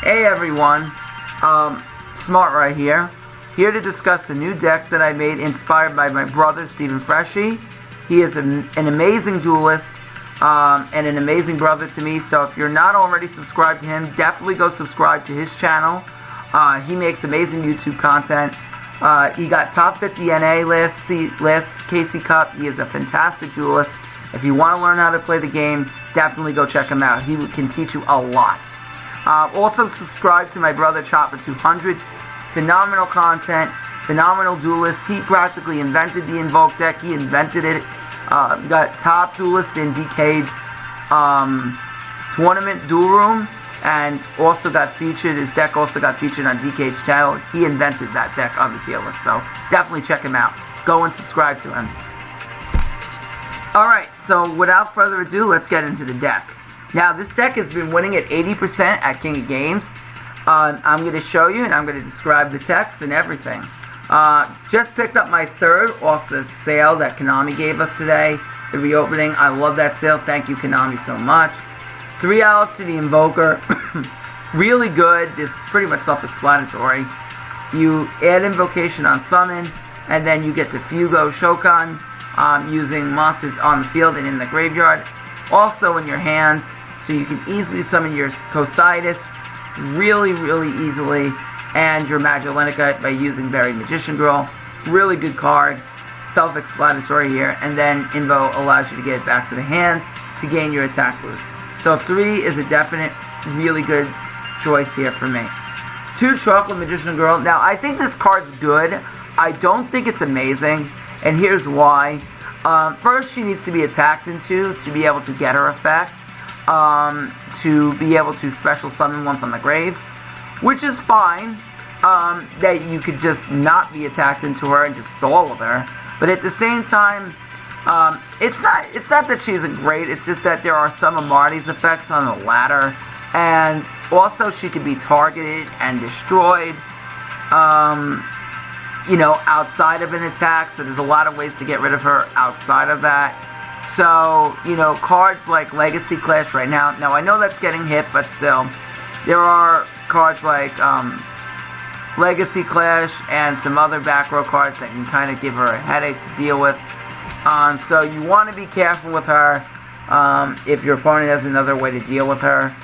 Hey everyone, Smart right here to discuss a new deck that I made inspired by my brother Stephen Freshy. He is an amazing duelist and an amazing brother to me, so if you're not already subscribed to him, definitely go subscribe to his channel. He makes amazing YouTube content. He got top 50 NA list, KC Cup. He is a fantastic duelist. If you want to learn how to play the game, definitely go check him out. He can teach you a lot. Also subscribe to my brother Chopper 200. Phenomenal content, phenomenal duelist. He practically invented the Invoked deck. He invented it. Got top duelist in DK's tournament duel room, and also got featured. His deck also got featured on DK's channel. He invented that deck on the tier list, so definitely check him out. Go and subscribe to him. Alright, so without further ado, let's get into the deck. Now, this deck has been winning at 80% at King of Games. I'm going to show you, and I'm going to describe the text and everything. Just picked up my third off the sale that Konami gave us today, the reopening. I love that sale. Thank you, Konami, so much. 3 hours to the Invoker. Really good. This is pretty much self-explanatory. You add Invocation on Summon, and then you get to Fugo Shokan using monsters on the field and in the graveyard. Also in your hand, so you can easily summon your Cositis really easily, and your Magdalenica by using Buried Magician Girl. Really good card, self-explanatory here, and then Invo allows you to get it back to the hand to gain your attack boost. So 3 is a definite, really good choice here for me. 2 Chocolate Magician Girl. Now, I think this card's good. I don't think it's amazing, and here's why. First, she needs to be attacked into to be able to get her effect. To be able to special summon one from the grave, which is fine. That you could just not be attacked into her and just stall with her. But at the same time, it's not that she isn't great. It's just that there are some of Marty's effects on the ladder, and also she could be targeted and destroyed. You know, outside of an attack. So there's a lot of ways to get rid of her outside of that. So, you know, cards like Legacy Clash right now. Now, I know that's getting hit, but still. There are cards like Legacy Clash and some other back row cards that can kind of give her a headache to deal with. So you want to be careful with her if your opponent has another way to deal with her.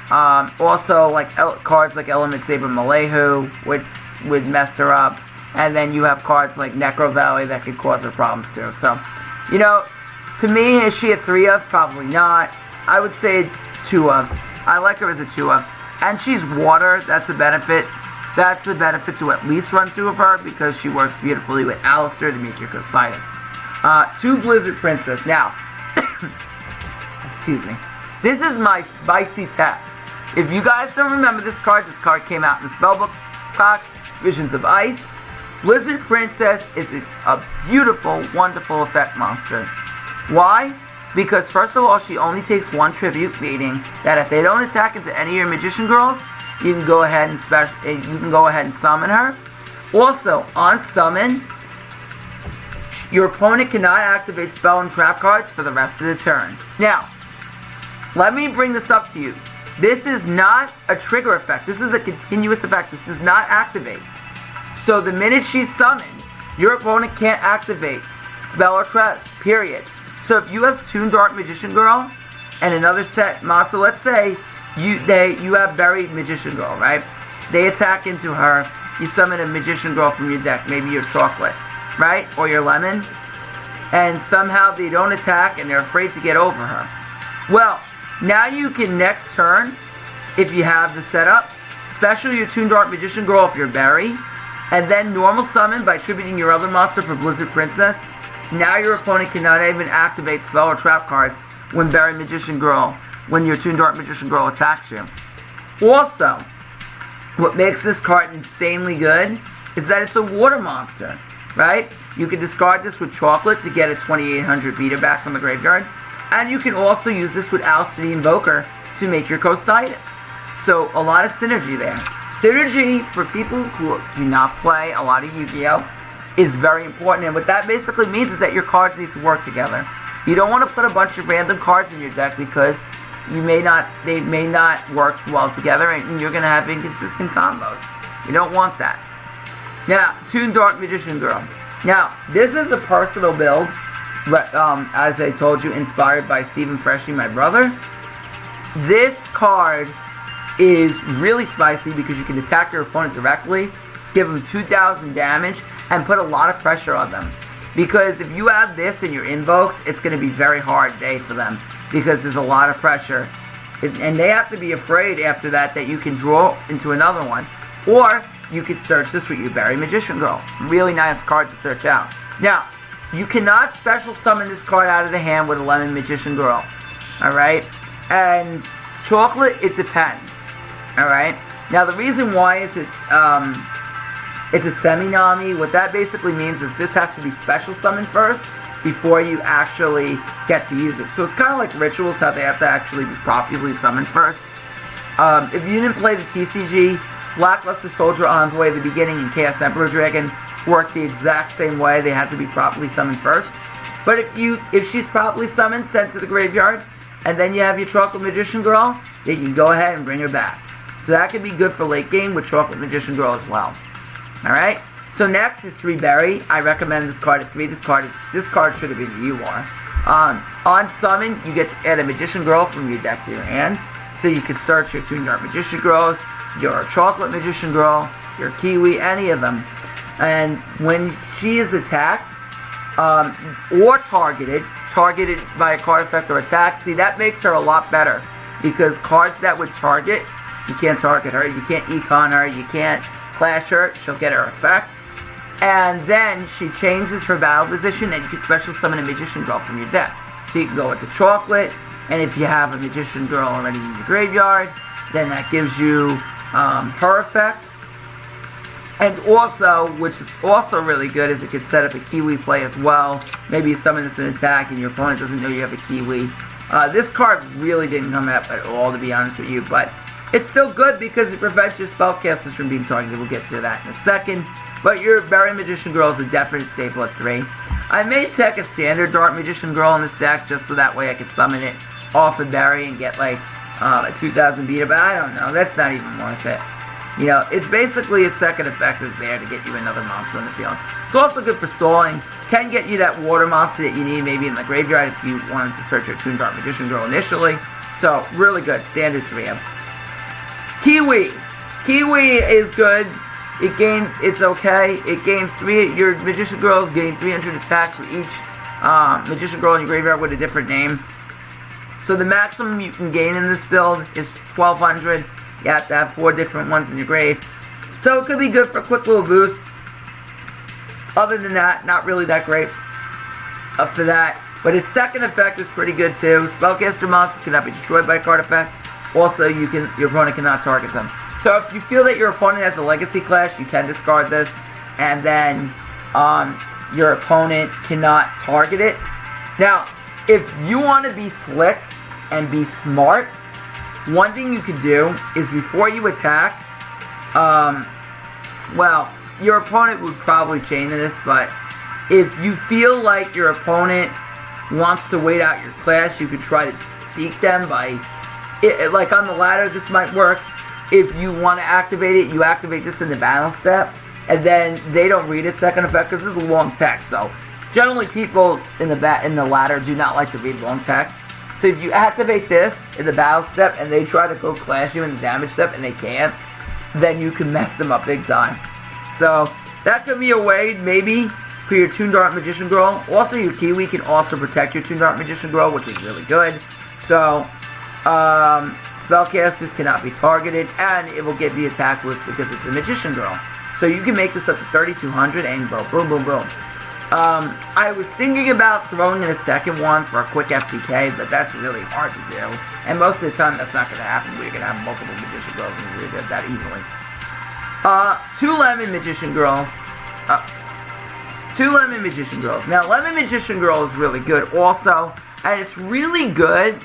Also, like cards like Element Saber Malehu, which would mess her up. And then you have cards like Necro Valley that could cause her problems too. So, you know, to me, is she a 3 of? Probably not. I would say 2 of. I like her as a 2 of. And she's water. That's a benefit. That's a benefit to at least run 2 of her because she works beautifully with Alistair to make your Cositis. 2 Blizzard Princess. Now, excuse me. This is my spicy tech. If you guys don't remember this card came out in the Spellbook box, Visions of Ice. Blizzard Princess is a beautiful, wonderful effect monster. Why? Because first of all, she only takes 1 tribute, meaning that if they don't attack into any of your Magician Girls, you can go ahead and summon her. Also, on summon, your opponent cannot activate spell and trap cards for the rest of the turn. Now, let me bring this up to you. This is not a trigger effect. This is a continuous effect. This does not activate. So the minute she's summoned, your opponent can't activate spell or trap, period. So if you have Toon Dark Magician Girl and another set monster, let's say you have Buried Magician Girl, right? They attack into her, you summon a Magician Girl from your deck, maybe your Chocolate, right? Or your Lemon, and somehow they don't attack and they're afraid to get over her. Well, now you can next turn, if you have the setup, special your Toon Dark Magician Girl if you're Buried, and then normal summon by tributing your other monster for Blizzard Princess. Now your opponent cannot even activate spell or trap cards when Buried Magician Girl, when your Toon Dark Magician Girl attacks you. Also, what makes this card insanely good is that it's a water monster, right? You can discard this with Chocolate to get a 2800 beater back from the graveyard, and you can also use this with Alistair the Invoker to make your Cositis. So a lot of synergy there. Synergy for people who do not play a lot of Yu-Gi-Oh! Is very important, and what that basically means is that your cards need to work together. You don't want to put a bunch of random cards in your deck because they may not work well together, and you're going to have inconsistent combos. You don't want that. Now, Toon Dark Magician Girl. Now, this is a personal build, but as I told you, inspired by Stephen Freshie, my brother. This card is really spicy because you can attack your opponent directly, give them 2,000 damage, and put a lot of pressure on them. Because if you have this in your invokes, it's going to be a very hard day for them because there's a lot of pressure. And they have to be afraid after that you can draw into another one. Or you could search this with your Berry Magician Girl. Really nice card to search out. Now, you cannot special summon this card out of the hand with a Lemon Magician Girl. Alright? And Chocolate, it depends. Alright? Now, the reason why is it's a semi-nami. What that basically means is this has to be special summoned first before you actually get to use it. So it's kind of like rituals, how they have to actually be properly summoned first. If you didn't play the TCG, Blackluster Soldier Envoy at the beginning and Chaos Emperor Dragon work the exact same way. They had to be properly summoned first. But if she's properly summoned, sent to the graveyard, and then you have your Chocolate Magician Girl, then you can go ahead and bring her back. So that could be good for late game with Chocolate Magician Girl as well. Alright? So next is 3 Berry. I recommend this card at 3. This card should have been you are. On summon, you get to add a Magician Girl from your deck to your hand. So you can search your Toon Dark Magician Girl, your Chocolate Magician Girl, your Kiwi, any of them. And when she is attacked, or targeted by a card effect or attack, see, that makes her a lot better. Because cards that would target, you can't target her, you can't econ her, you can't clash her, she'll get her effect. And then she changes her battle position, and you can special summon a Magician Girl from your deck. So you can go with the Chocolate, and if you have a Magician Girl already in your graveyard, then that gives you her effect. And also, which is also really good, is it could set up a Kiwi play as well. Maybe you summon this in attack and your opponent doesn't know you have a Kiwi. This card really didn't come up at all, to be honest with you, but it's still good because it prevents your spellcasters from being targeted. We'll get to that in a second. But your Berry Magician Girl is a definite staple at 3. I may take a standard Dark Magician Girl in this deck just so that way I could summon it off of Berry and get like a 2,000 beater, but I don't know. That's not even worth it. You know, it's basically its second effect is there to get you another monster in the field. It's also good for stalling. Can get you that water monster that you need maybe in the graveyard if you wanted to search your Toon Dark Magician Girl initially. So, really good. Standard 3 of. Kiwi. Kiwi is good. It's okay. It gains 3, your Magician Girls gain 300 attacks with each Magician Girl in your graveyard with a different name. So the maximum you can gain in this build is 1,200. You have to have 4 different ones in your grave. So it could be good for a quick little boost. Other than that, not really that great for that. But its second effect is pretty good too. Spellcaster monsters cannot be destroyed by a card effect. Also, your opponent cannot target them. So if you feel that your opponent has a Legacy Clash, you can discard this. And then your opponent cannot target it. Now, if you want to be slick and be smart, one thing you can do is before you attack, well, your opponent would probably chain this, but if you feel like your opponent wants to wait out your clash, you could try to beat them by, like on the ladder, this might work. If you want to activate it, you activate this in the battle step, and then they don't read its second effect because it's a long text. So generally people in the ladder do not like to read long text. So if you activate this in the battle step and they try to go clash you in the damage step and they can't, then you can mess them up big time. So that could be a way maybe for your Toon Dark Magician Girl. Also your Kiwi can also protect your Toon Dark Magician Girl, which is really good. So spellcasters cannot be targeted and it will get the attack boost because it's a Magician Girl. So you can make this up to 3,200 and boom, boom, boom, boom. I was thinking about throwing in a second one for a quick FTK, but that's really hard to do. And most of the time, that's not going to happen. We're going to have multiple Magician Girls and we get that easily. 2 Lemon Magician Girls. 2 Lemon Magician Girls. Now, Lemon Magician Girl is really good also. And it's really good.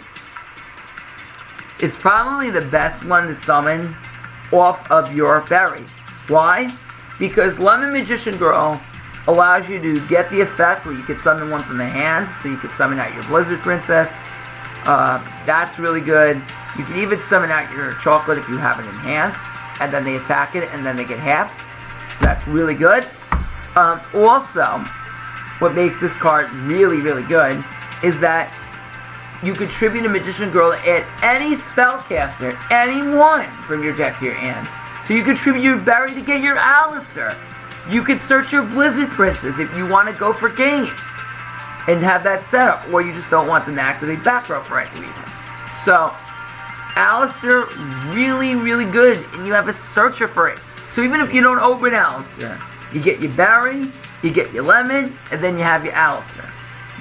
It's probably the best one to summon off of your Berry. Why? Because Lemon Magician Girl allows you to get the effect where you can summon one from the hand, so you can summon out your Blizzard Princess. That's really good. You can even summon out your chocolate if you have it in hand, and then they attack it, and then they get half. So that's really good. Also, what makes this card really, really good is that you could tribute a Magician Girl to add any spellcaster, anyone from your deck to your hand. So you could tribute your Barry to get your Alistair. You could search your Blizzard Princess if you want to go for game and have that set up, or you just don't want them to activate back row for any reason. So, Alistair, really, really good, and you have a searcher for it. So even if you don't open Alistair, you get your Barry, you get your Lemon, and then you have your Alistair.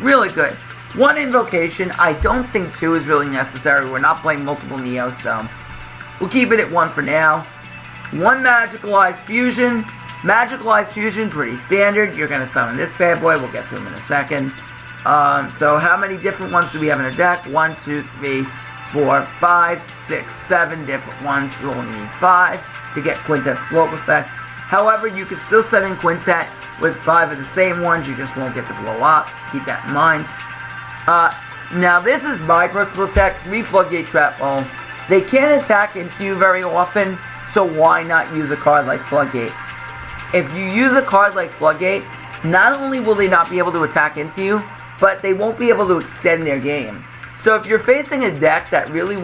Really good. One invocation. I don't think 2 is really necessary. We're not playing multiple Neos, so we'll keep it at 1 for now. 1 Magicalized Fusion. Magicalized Fusion, pretty standard. You're going to summon this bad boy. We'll get to him in a second. So how many different ones do we have in our deck? 1, 2, 3, 4, 5, 6, 7 different ones. You only need 5 to get Quintet's blow up effect. However, you can still set in Quintet with 5 of the same ones. You just won't get to blow up. Keep that in mind. Now this is my personal tech. 3 Floodgate Trap Ball. They can't attack into you very often, so why not use a card like Floodgate? If you use a card like Floodgate, not only will they not be able to attack into you, but they won't be able to extend their game. So if you're facing a deck that really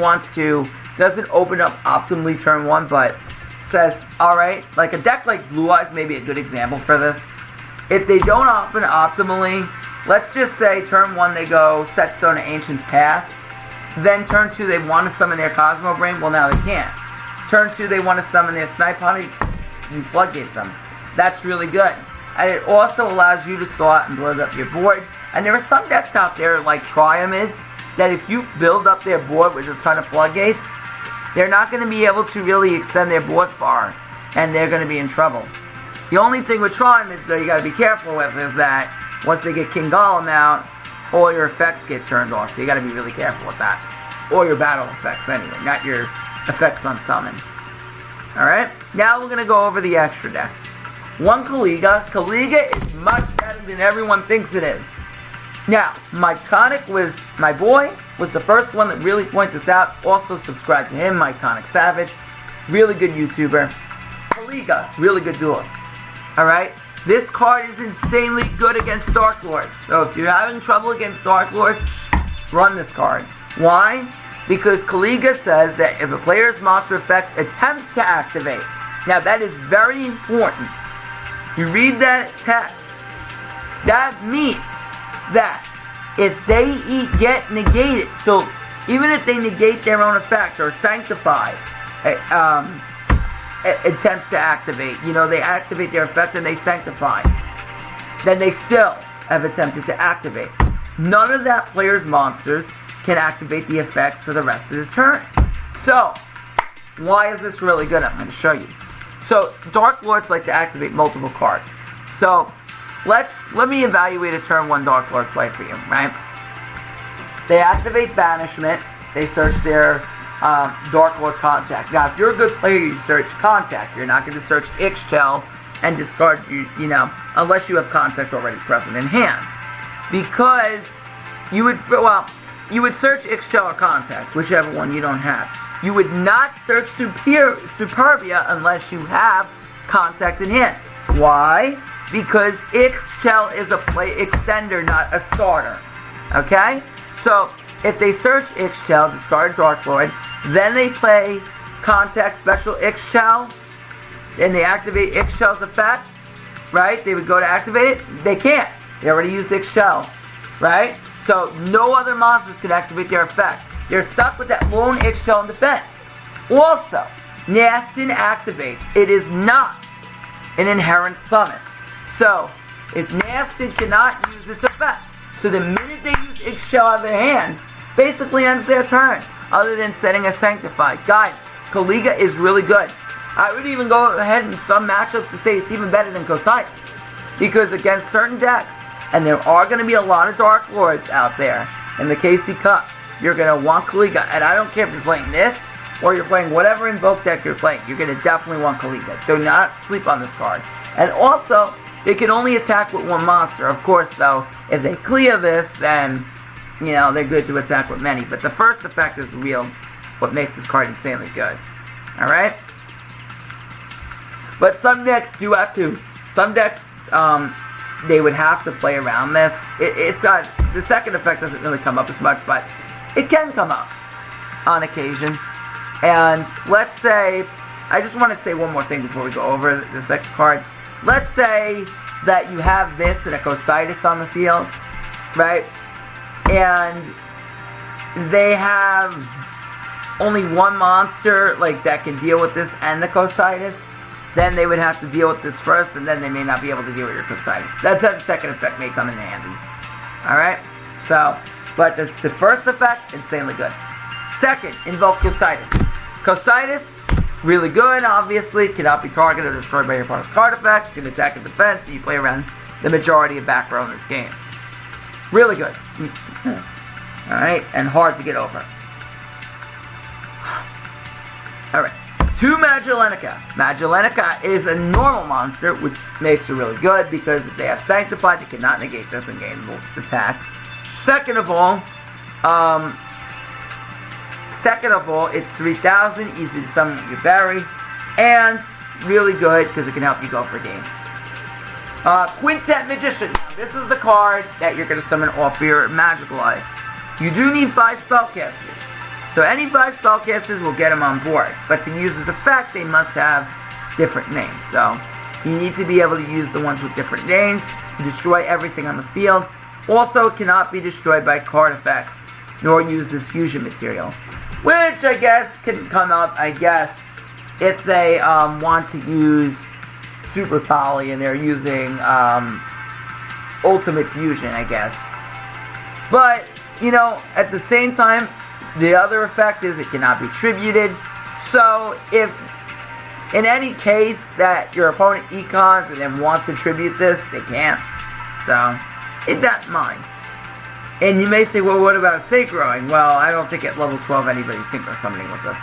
doesn't open up optimally turn 1, but says, alright, like a deck like Blue Eyes may be a good example for this. If they don't open optimally, let's just say turn 1 they go Setstone to Ancient's Pass, then turn 2 they want to summon their Cosmo Brain, well now they can't. Turn 2 they want to summon their Snipe Hunter, you Floodgate them. That's really good. And it also allows you to start and build up your board. And there are some decks out there like Triamids that if you build up their board with a ton of Floodgates, they're not going to be able to really extend their board far, and they're going to be in trouble. The only thing with Triamids though you got to be careful with is that once they get King Golem out, all your effects get turned off. So you got to be really careful with that. Or your battle effects anyway, not your effects on summon. Alright, now we're going to go over the extra deck. 1 Kaliga. Kaliga is much better than everyone thinks it is. Now, Myconic was the first one that really pointed this out. Also subscribe to him, Myconic Savage. Really good YouTuber. Kaliga, really good duelist. Alright? This card is insanely good against Dark Lords. So if you're having trouble against Dark Lords, run this card. Why? Because Kaliga says that if a player's monster effects attempts to activate. Now that is very important. You read that text. That means that if they get negated, so even if they negate their own effect or sanctify attempts to activate, they activate their effect and they sanctify, then they still have attempted to activate. None of that player's monsters can activate the effects for the rest of the turn. So, why is this really good? I'm going to show you. So, Dark Lords like to activate multiple cards. So, let me evaluate a turn 1 Dark Lord play for you, right? They activate Banishment. They search their Dark Lord Contact. Now, if you're a good player, you search Contact. You're not going to search Ixchel and discard, unless you have Contact already present in hand. Because you would search Ixchel or Contact, whichever one you don't have. You would not search Superbia unless you have Contact in hand. Why? Because Ixchel is a play extender, not a starter. Okay? So, if they search Ixchel, discard Dark Lord, then they play Contact Special Ixchel, and they activate Ixchel's effect, right? They would go to activate it. They can't. They already used Ixchel, right? So, no other monsters can activate their effect. They're stuck with that lone Ixchel in defense. Also, Nastin activates. It is not an inherent summon. So, if Nastin cannot use its effect, so the minute they use Ixchel out of their hand, basically ends their turn, other than setting a Sanctify. Guys, Kaliga is really good. I would even go ahead in some matchups to say it's even better than Kosias. Because against certain decks, and there are going to be a lot of Dark Lords out there in the KC Cup, you're going to want Kaliga. And I don't care if you're playing this, or you're playing whatever Invoked deck you're playing, you're going to definitely want Kaliga. Do not sleep on this card. And also, they can only attack with 1 monster. Of course, though, if they clear this, then you know, they're good to attack with many. But the first effect is the real, what makes this card insanely good. Alright? But some decks do have to. Some decks, they would have to play around this. It's not, the second effect doesn't really come up as much, but it can come up on occasion. And let's say, I just want to say one more thing before we go over the second card. Let's say that you have this and a Cositis on the field, right? And they have only one monster like that can deal with this and the Cositis. Then they would have to deal with this first, and then they may not be able to deal with your Cositis. That's how the second effect may come in handy. Alright? So, but the first effect, insanely good. Second, Invoke Cositis. Cositis, really good, obviously. Cannot be targeted or destroyed by your opponent's card effects. Can attack and defense, so you play around the majority of back row in this game. Really good. Alright, and hard to get over. Alright. 2 Magelenica. Magelenica is a normal monster, which makes her really good because if they have Sanctified, they cannot negate disengagable attack. Second of all, it's 3,000, easy to summon with your berry, and really good because it can help you go for a game. Quintet Magician. This is the card that you're going to summon off your magical eyes. You do need 5 spellcasters. So any 5 spellcasters will get them on board. But to use this effect, they must have different names. So you need to be able to use the ones with different names to destroy everything on the field. Also, it cannot be destroyed by card effects, nor use this fusion material. Which I guess can come up, if they want to use Super Poly and they're using Ultimate Fusion, I guess. But, you know, at the same time, the other effect is it cannot be tributed. So, if in any case that your opponent econs and then wants to tribute this, they can't. So, keep that in mind. And you may say, well, what about synchroing? Well, I don't think at level 12 anybody's synchro summoning with us.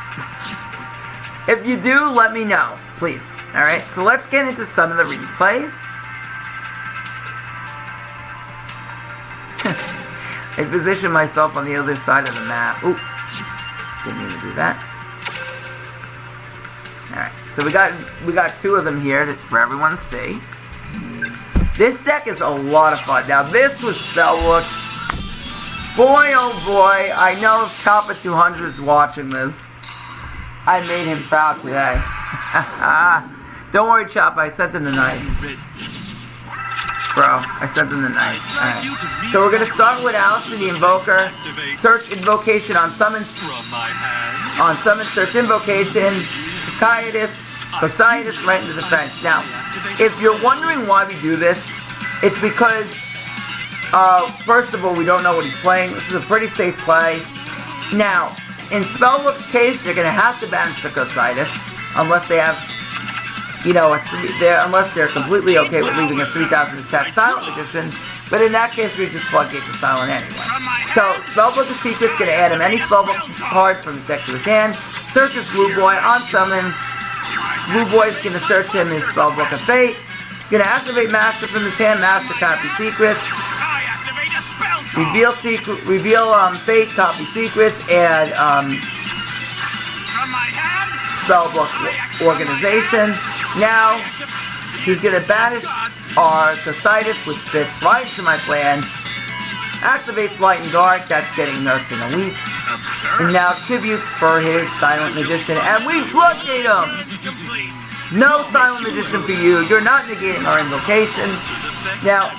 If you do, let me know, please. Alright, so let's get into some of the replays. I position myself on the other side of the map. Ooh, didn't mean to do that. Alright, so we got 2 of them here for everyone to see. This deck is a lot of fun. Now, this was Spellbook. Boy, oh boy, I know if Choppa 200 is watching this. I made him proud today. Don't worry, Choppa, I sent him the knife. Bro, I sent him the knife. Alright. So we're going to start with Alistair the Invoker. Search Invocation on Summon. On Summon, search Invocation. Cositis, right into defense. Now, if you're wondering why we do this, it's because first of all, we don't know what he's playing. This is a pretty safe play. Now, in Spellbook's case, they're going to have to banish the Cositis, unless they have, you know, unless they're completely okay with leaving a 3,000 attack Silent Magician. But in that case, we just floodgate the Silent anyway. So, Spellbook of Secret's going to add him any Spellbook card from his deck to his hand. Search his Blue Boy on Summon. Blue Boy's going to search him his Spellbook of Fate. He's going to activate Master from his hand. Master, copy Secrets. Reveal Fate, copy Secrets, and Spellbook Organization. Now, he's going to banish our Cositis, which fits right into my plan. Activates Light and Dark, that's getting nerfed in a week. And now tributes for his Silent Magician, and we floodgate him! No Silent Magician for you, you're not negating our invocations. Now,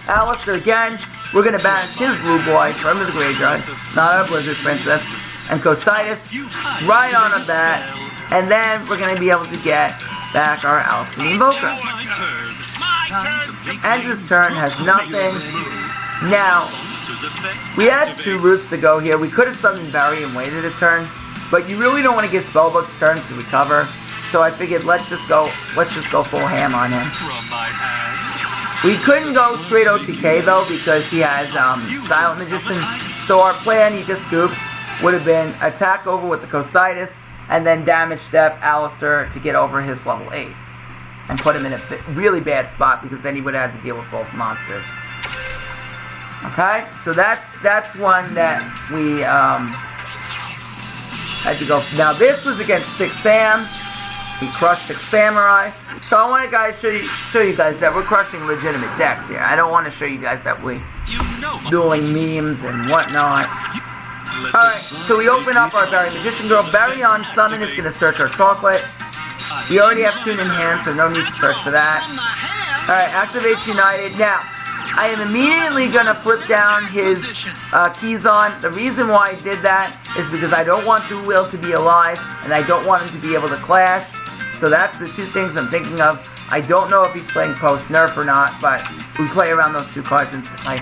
Alistair again, we're going to banish his Blue Boy from his graveyard, not our Blizzard Princess, and Cositis right on a bat, and then we're going to be able to get back our Alistair the Invoker. End his turn, has nothing. Now, we had 2 routes to go here. We could have summoned Barry and waited a turn, but you really don't want to give Spellbook's turns to recover. So I figured let's just go full ham on him. We couldn't go straight OTK though because he has Silent Magician. So our plan, he just scoops, would have been attack over with the Cositis and then damage step Alistair to get over his level 8. And put him in a really bad spot because then he would have had to deal with both monsters. Okay, so that's one that we had to go. Now this was against 6 Sam. He crushed 6 Samurai. So I want to show you guys that we're crushing legitimate decks here. I don't want to show you guys that we dueling memes and whatnot. Alright, so we open up our Berry Magician Girl. Berry on summon is going to search our chocolate. We already have Toon in hand, so no need to search for that. Alright, activates United. Now, I am immediately going to flip down his keys on. The reason why I did that is because I don't want Dual Wheel to be alive, and I don't want him to be able to clash. So that's the 2 things I'm thinking of. I don't know if he's playing post-nerf or not, but we play around those 2 cards instantly.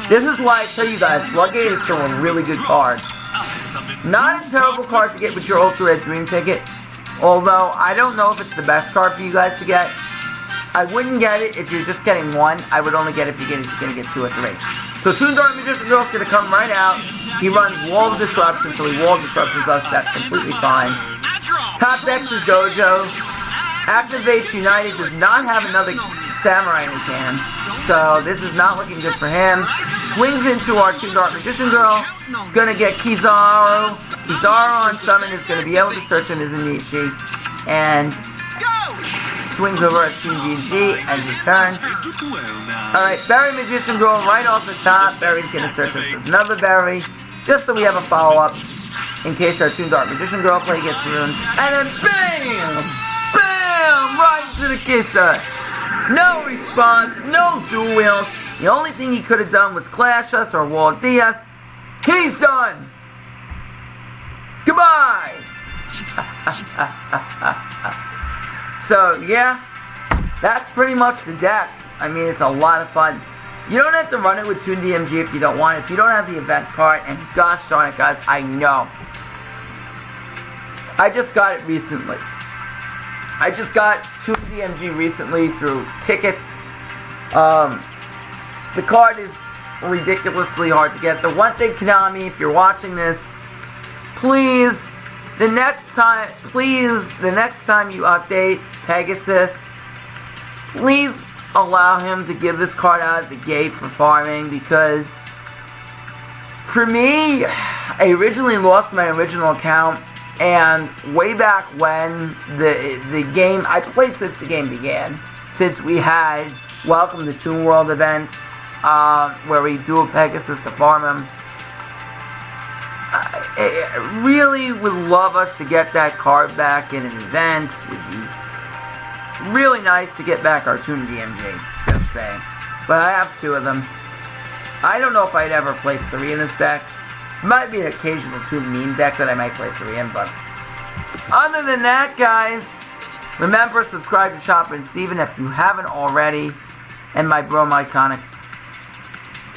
This is why I tell you guys, Floodgate is still a really good card. Not a terrible card to get with your Ultra Red Dream Ticket, although I don't know if it's the best card for you guys to get. I wouldn't get it if you're just getting 1. I would only get it if you're going to get 2 or 3. So Toon Dark Magician Girl's going to come right out. He runs Wall of Disruption, so he Wall of Disruptions us. That's completely fine. Top decks is Dojo. Activates United, does not have another Samurai in his hand, so this is not looking good for him. Swings into our Toon Dark Magician Girl. He's going to get Kizaru. Kizaru on summon is going to be able to search him as Anishi. And swings over at Team GG and his turn. Alright, Berry Magician Girl right off the top. Berry's going to search us with another Berry, just so we have a follow-up in case our Toon Dark Magician Girl play gets ruined. And then BAM! BAM! Right to the kisser. No response, no Dual Wheels. The only thing he could have done was clash us or wall D us. He's done! Goodbye! So, yeah, that's pretty much the deck. I mean, it's a lot of fun. You don't have to run it with Toon DMG if you don't want it. If you don't have the event card, and gosh darn it, guys, I know. I just got it recently. I just got Toon DMG recently through tickets. The card is ridiculously hard to get. The one thing, Konami, if you're watching this, please, the next time you update Pegasus, please allow him to give this card out at the gate for farming, because for me, I originally lost my original account, and way back when the game, I played since the game began, since we had Welcome to Toon World event, where we duel Pegasus to farm him. I really would love us to get that card back in an event. It would be really nice to get back our Toon DMG, just saying. But I have 2 of them. I don't know if I'd ever play 3 in this deck. Might be an occasional Toon Mean deck that I might play 3 in, but other than that, guys, remember, subscribe to Chopper and Steven if you haven't already. And my bro, my iconic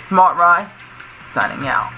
Smart Rye, signing out.